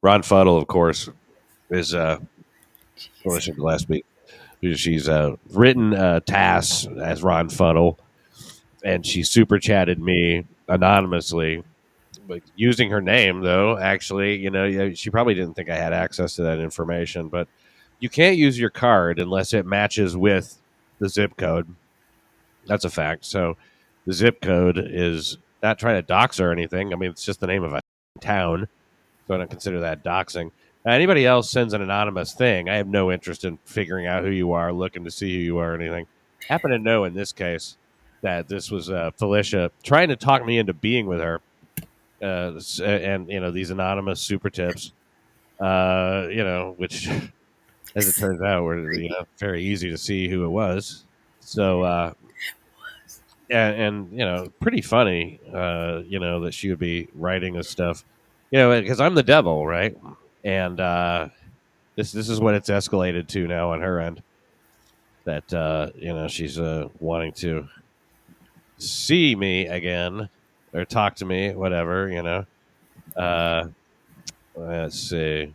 Ron Fuddle, of course, is Felicia Gillespie. She's written tasks as Ron Fuddle, and she super chatted me anonymously, like using her name though. Actually, she probably didn't think I had access to that information, but you can't use your card unless it matches with the zip code. That's a fact. So the zip code is not trying to dox or anything. I mean, it's just the name of a town, so I don't consider that doxing. Anybody else sends an anonymous thing, I have no interest in figuring out who you are, looking to see who you are, or anything. Happen to know in this case that this was Felicia trying to talk me into being with her, and these anonymous super tips, which as it turns out were very easy to see who it was. So and pretty funny, that she would be writing this stuff, because I'm the devil, right? And this is what it's escalated to now on her end. That she's wanting to see me again or talk to me, whatever. Uh, let's see.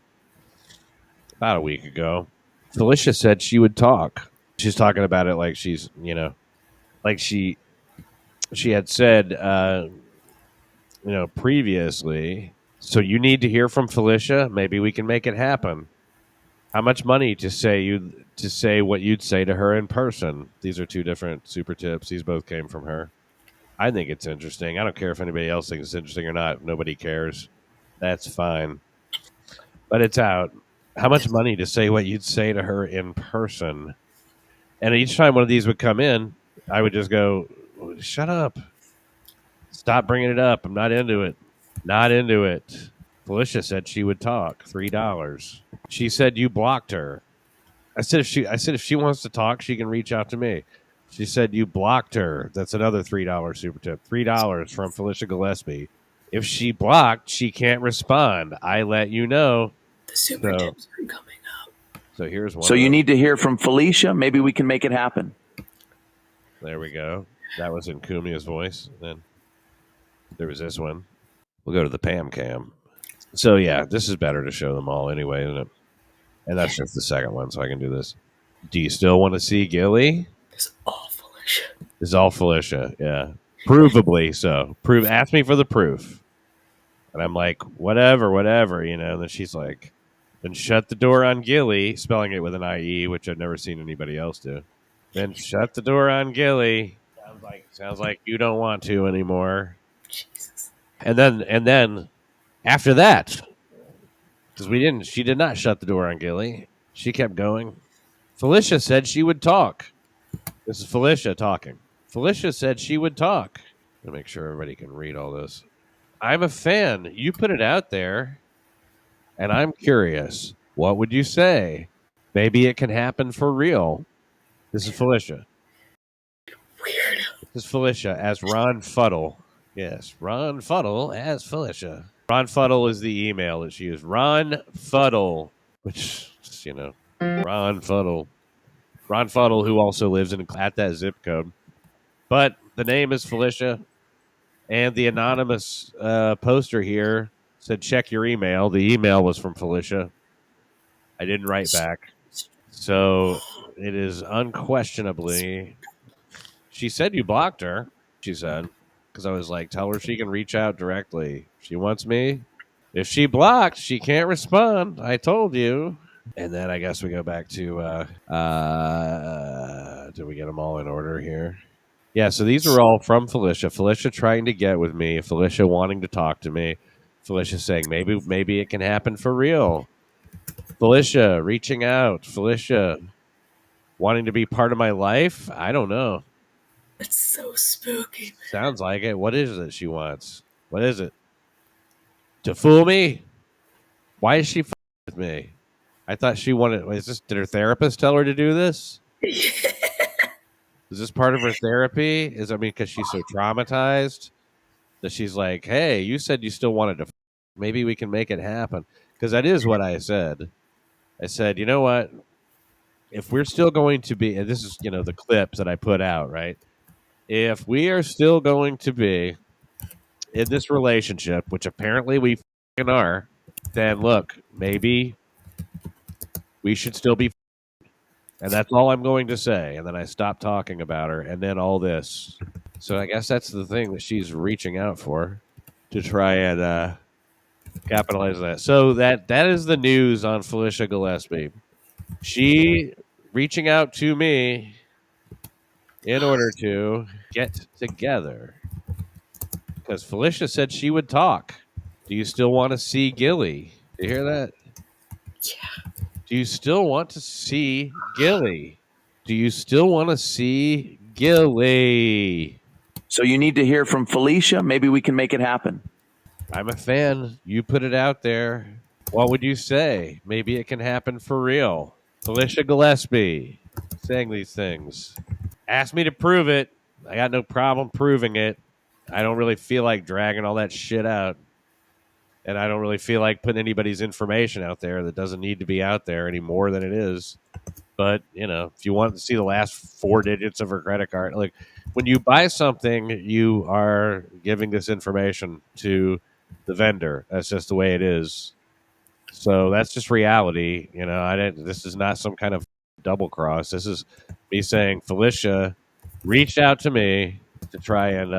About a week ago, Felicia said she would talk. She's talking about it like she's, like she had said, previously. So you need to hear from Felicia. Maybe we can make it happen. How much money to say what you'd say to her in person? These are two different super tips. These both came from her. I think it's interesting. I don't care if anybody else thinks it's interesting or not. Nobody cares. That's fine. But it's out. How much money to say what you'd say to her in person? And each time one of these would come in, I would just go, "Shut up! Stop bringing it up. I'm not into it. Not into it." Felicia said she would talk. $3. She said you blocked her. I said if she wants to talk, she can reach out to me. She said you blocked her. That's another $3 super tip. $3 from Felicia Gillespie. If she blocked, she can't respond. I let you know. The super tips are coming up. So here's one. So you need to hear from Felicia. Maybe we can make it happen. There we go. That was in Kumia's voice. Then there was this one. We'll go to the Pam cam. So yeah, this is better to show them all anyway, isn't it? And that's just the second one, so I can do this. Do you still want to see Gilly? It's all Felicia. It's all Felicia, yeah. Provably so. Ask me for the proof. And I'm like, whatever. And then she's like, then shut the door on Gilly, spelling it with an IE, which I've never seen anybody else do. Then shut the door on Gilly. Sounds like you don't want to anymore. Jesus. And then after that, because she did not shut the door on Gilly. She kept going. Felicia said she would talk. This is Felicia talking. Felicia said she would talk. To make sure everybody can read all this. I'm a fan. You put it out there, and I'm curious. What would you say? Maybe it can happen for real. This is Felicia. Weird. This is Felicia as Ron Fuddle. Yes, Ron Fuddle as Felicia. Ron Fuddle is the email that she used. Ron Fuddle, which, Ron Fuddle. Ron Fuddle, who also lives at that zip code. But the name is Felicia. And the anonymous poster here said, check your email. The email was from Felicia. I didn't write back. So it is unquestionably. She said you blocked her, she said. Because I was like, tell her she can reach out directly. She wants me. If she blocked, she can't respond. I told you. And then I guess we go back to, did we get them all in order here? Yeah, so these are all from Felicia. Felicia trying to get with me. Felicia wanting to talk to me. Felicia saying, maybe it can happen for real. Felicia reaching out. Felicia wanting to be part of my life. I don't know. It's so spooky. Sounds like it. What is it she wants? What is it? To fool me? Why is she with me? I thought she wanted. Did her therapist tell her to do this? Yeah. Is this part of her therapy? Because she's so traumatized that she's like, hey, you said you still wanted to. Maybe we can make it happen. Because that is what I said. I said, you know what? If we're still going to be, and this is, the clips that I put out, right? If we are still going to be in this relationship, which apparently we are, then look, maybe we should still be. And that's all I'm going to say. And then I stopped talking about her. And then all this. So I guess that's the thing that she's reaching out for, to try and capitalize on that. So that is the news on Felicia Gillespie. She reaching out to me in order to get together. Because Felicia said she would talk. Do you still want to see Gilly? Do you hear that? Yeah. Do you still want to see Gilly? Do you still want to see Gilly? So you need to hear from Felicia. Maybe we can make it happen. I'm a fan. You put it out there. What would you say? Maybe it can happen for real. Felicia Gillespie saying these things. Ask me to prove it. I got no problem proving it. I don't really feel like dragging all that shit out. And I don't really feel like putting anybody's information out there that doesn't need to be out there any more than it is. But, if you want to see the last 4 digits of her credit card, like when you buy something, you are giving this information to the vendor. That's just the way it is. So that's just reality. This is not some kind of double cross. This is me saying Felicia reached out to me to try and,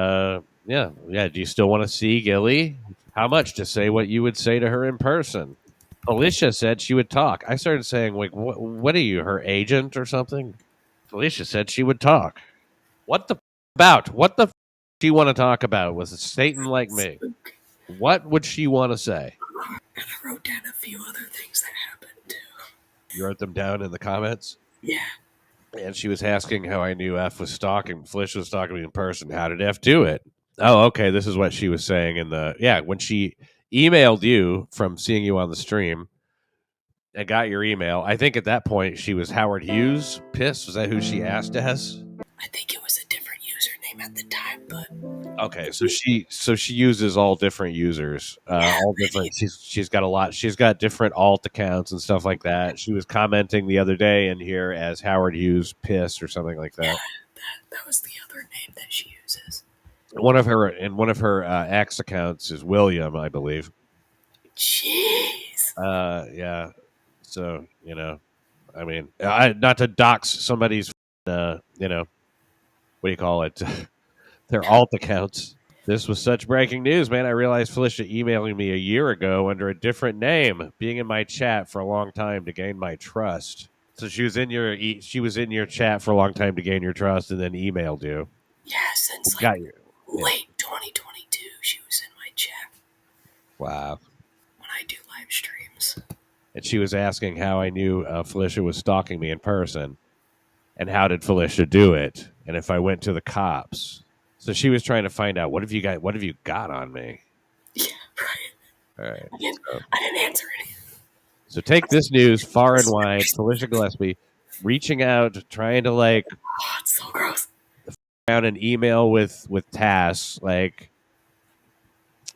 do you still want to see Gilly? How much to say what you would say to her in person? Felicia said she would talk. I started saying, like, what are you, her agent or something? Felicia said she would talk. What the about? What the she want to talk about with a Satan like me? Spooky. What would she want to say? And I wrote down a few other things that happened too. You wrote them down in the comments? Yeah. And she was asking how I knew F was stalking. Felicia was stalking me in person. How did F do it? Oh, okay. This is what she was saying when she emailed you from seeing you on the stream and got your email. I think at that point she was Howard Hughes. Pissed. Was that who she asked as? I think it was a different username at the time, but Okay, so she uses all different users, all different. She's got a lot. She's got different alt accounts and stuff like that. She was commenting the other day in here as Howard Hughes Piss or something like that. yeah, that was the other name that she uses. One of her ex accounts is William, I believe. Jeez. Yeah. So I mean, not to dox somebody's, what do you call it? Their alt accounts. This was such breaking news, man. I realized Felicia emailing me a year ago under a different name, being in my chat for a long time to gain my trust. So she was in your chat for a long time to gain your trust, and then emailed you. Yeah, since late 2022, she was in my chat. Wow. When I do live streams. And she was asking how I knew Felicia was stalking me in person, and how did Felicia do it, and if I went to the cops. So she was trying to find out what have you got on me. Yeah, right. All right. I didn't answer any. So take this news far and wide. Felicia Gillespie reaching out, trying to Oh, it's so gross. Around an email with tasks,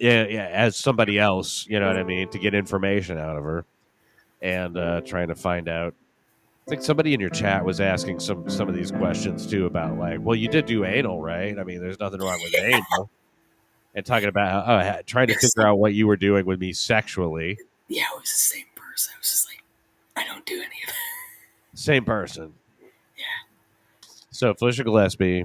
as somebody else, you know what I mean, to get information out of her, and trying to find out. I think somebody in your chat was asking some of these questions too about well, you did do anal, right? I mean, there's nothing wrong with anal. And talking about trying to figure out what you were doing with me sexually. Yeah, it was the same person. I was just like, I don't do any of that. Same person. Yeah. So Felicia Gillespie,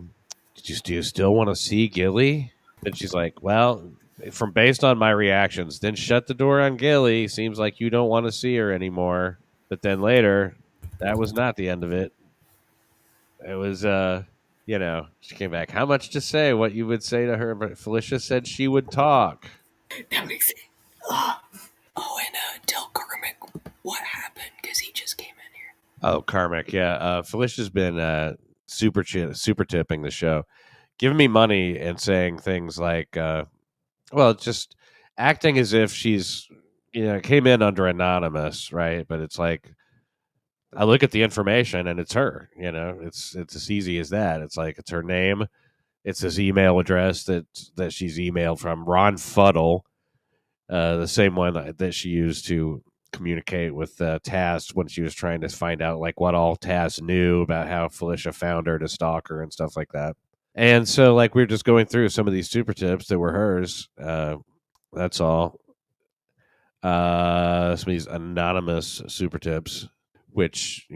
do you still want to see Gilly? And she's like, well, from based on my reactions, then shut the door on Gilly. Seems like you don't want to see her anymore. But then later, that was not the end of it. It was, she came back. How much to say? What you would say to her? But Felicia said she would talk. That makes it. And tell Karmic what happened because he just came in here. Oh, Karmic, yeah. Felicia's been super tipping the show, giving me money and saying things like, just acting as if she's, came in under anonymous, right? But it's like, I look at the information and it's her. It's as easy as that. It's like it's her name. It's his email address that she's emailed from, Ron Fuddle, the same one that she used to communicate with Taz when she was trying to find out what all Taz knew about how Felicia found her to stalk her and stuff like that. And so we were just going through some of these super tips that were hers. That's all. Some of these anonymous super tips, which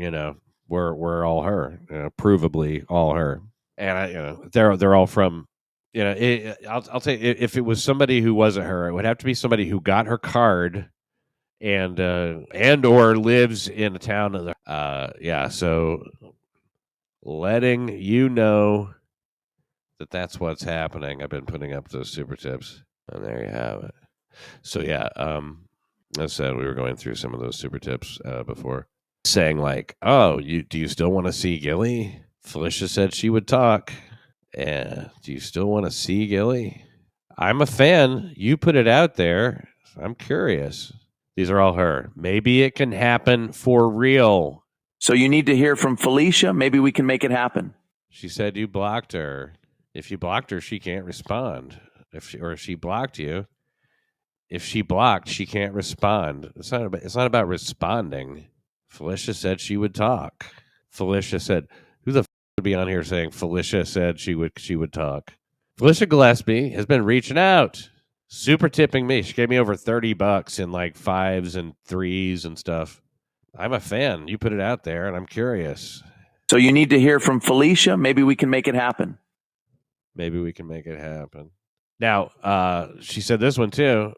were all her, provably all her, and they're all from. I'll tell you, if it was somebody who wasn't her, it would have to be somebody who got her card and or lives in a town. So letting you know that's what's happening. I've been putting up those super tips, and there you have it. So yeah, as I said, we were going through some of those super tips before, saying like, "Oh, do you still want to see Gilly?" Felicia said she would talk. Do you still want to see Gilly? I'm a fan. You put it out there. I'm curious. These are all her. Maybe it can happen for real. So you need to hear from Felicia. Maybe we can make it happen. She said you blocked her. If you blocked her, she can't respond. If she blocked you, if she blocked, she can't respond. It's not about responding. Felicia said she would talk. Felicia said, "Who the f- would be on here saying Felicia said she would talk?" Felicia Gillespie has been reaching out, super tipping me. She gave me over $30 in like 5s and 3s and stuff. I'm a fan. You put it out there, and I'm curious. So you need to hear from Felicia. Maybe we can make it happen. Maybe we can make it happen. Now, she said this one too.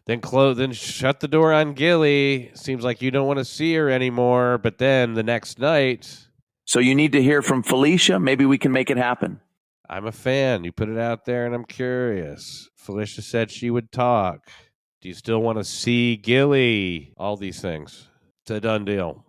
Then shut the door on Gilly. Seems like you don't want to see her anymore. But then the next night, So you need to hear from Felicia. Maybe we can make it happen. I'm a fan. You put it out there, and I'm curious. Felicia said she would talk. Do you still want to see Gilly? All these things. It's a done deal.